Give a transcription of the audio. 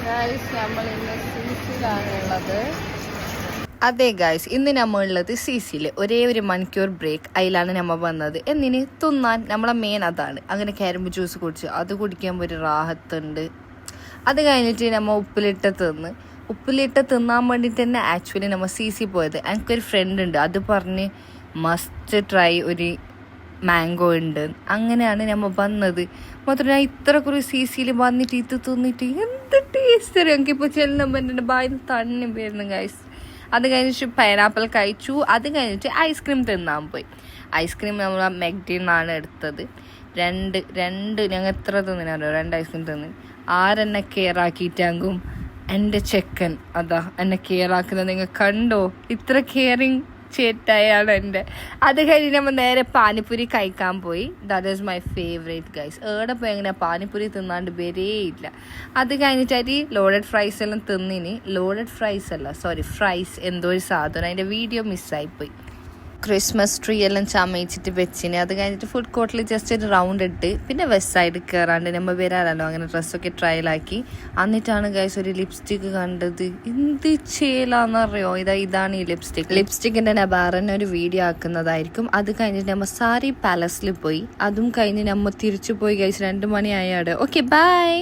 Guys നമ്മൾ ഇന്ന് സീസിലാണുള്ളത്. അതെ ഗായ്സ്, ഇന്ന് നമ്മളുള്ളത് സിസിയിൽ ഒരേ ഒരു മണിക്കൂർ ബ്രേക്ക്. അതിലാണ് നമ്മൾ വന്നത്. എന്നിന് തിന്നാൻ നമ്മളെ മെയിൻ അതാണ്. അങ്ങനെ കരിമ്പ് ജ്യൂസ് കുടിച്ച് അത് കുടിക്കാൻ ഒരു റാഹത്തുണ്ട്. അത് കഴിഞ്ഞിട്ട് നമ്മൾ ഉപ്പിലിട്ട് തിന്നാൻ വേണ്ടിയിട്ട് തന്നെ ആക്ച്വലി നമ്മൾ സിസി പോയത്. എനിക്കൊരു ഫ്രണ്ട് ഉണ്ട്, അത് പറഞ്ഞ് മസ്റ്റ് ട്രൈ ഒരു മാംഗോ ഉണ്ട്. അങ്ങനെയാണ് നമ്മൾ വന്നത്. മാത്രമല്ല ഇത്ര കുറേ സിസിയിൽ വന്നിട്ട് ഇത് തിന്നിട്ട് എന്ത് ടേസ്റ്റ് അറിയാം. എനിക്കിപ്പോൾ ചെല്ലുമ്പോൾ എൻ്റെ ബായിൽ തണ്ണി വരുന്നു ഗൈസ്. അത് കഴിഞ്ഞിട്ട് പൈനാപ്പിൾ കഴിച്ചു. അത് കഴിഞ്ഞിട്ട് ഐസ്ക്രീം തിന്നാൻ പോയി. ഐസ്ക്രീം നമ്മൾ മെക്ഡിന്നാണ് എടുത്തത്. രണ്ട് ഞങ്ങൾ എത്ര തിന്നിനോ 2 ഐസ്ക്രീം തിന്ന്. ആരെന്നെ കെയർ ആക്കിയിട്ടാകും എൻ്റെ ചെക്കൻ. അതാ എന്നെ കെയർ ആക്കുന്നത്. നിങ്ങൾ കണ്ടോ? ഇത്ര കെയറിങ് ചേട്ടായാണ് എൻ്റെ. അത് കഴിഞ്ഞ് നമ്മൾ നേരെ പാനിപ്പൂരി കഴിക്കാൻ പോയി. That is my favourite guys. എവിടെ പോയി എങ്ങനെ പാനിപ്പൂരി തിന്നാണ്ട് വരേയില്ല. അത് കഴിഞ്ഞിട്ടായിട്ട് ലോഡഡ് ഫ്രൈസ് എല്ലാം തിന്നിന്. ഫ്രൈസ് എന്തോ ഒരു സാധനം, അതിൻ്റെ വീഡിയോ മിസ്സായിപ്പോയി. ക്രിസ്മസ് ട്രീ എല്ലാം ചമയിച്ചിട്ട് വെച്ചിന്. അത് കഴിഞ്ഞിട്ട് ഫുഡ് കോർട്ടിൽ ജസ്റ്റ് ഒരു റൗണ്ട് ഇട്ട് പിന്നെ വെസ്റ്റ് സൈഡ് കയറാണ്ട് നമ്മൾ വരാറല്ലോ. അങ്ങനെ ഡ്രസ്സൊക്കെ ട്രയലാക്കി. എന്നിട്ടാണ് ഗൈസ് ഒരു ലിപ്സ്റ്റിക്ക് കണ്ടത്. എന്ത് ചേലാന്നറിയോ? ഇതാണ് ഈ ലിപ്സ്റ്റിക്കിൻ്റെ നബാറിനെ ഒരു വീഡിയോ ആക്കുന്നതായിരിക്കും. അത് കഴിഞ്ഞിട്ട് നമ്മൾ സാരി പാലസിൽ പോയി. അതും കഴിഞ്ഞ് നമ്മൾ തിരിച്ചു പോയി ഗൈസ്. 2 മണിയായാട്. Okay bye.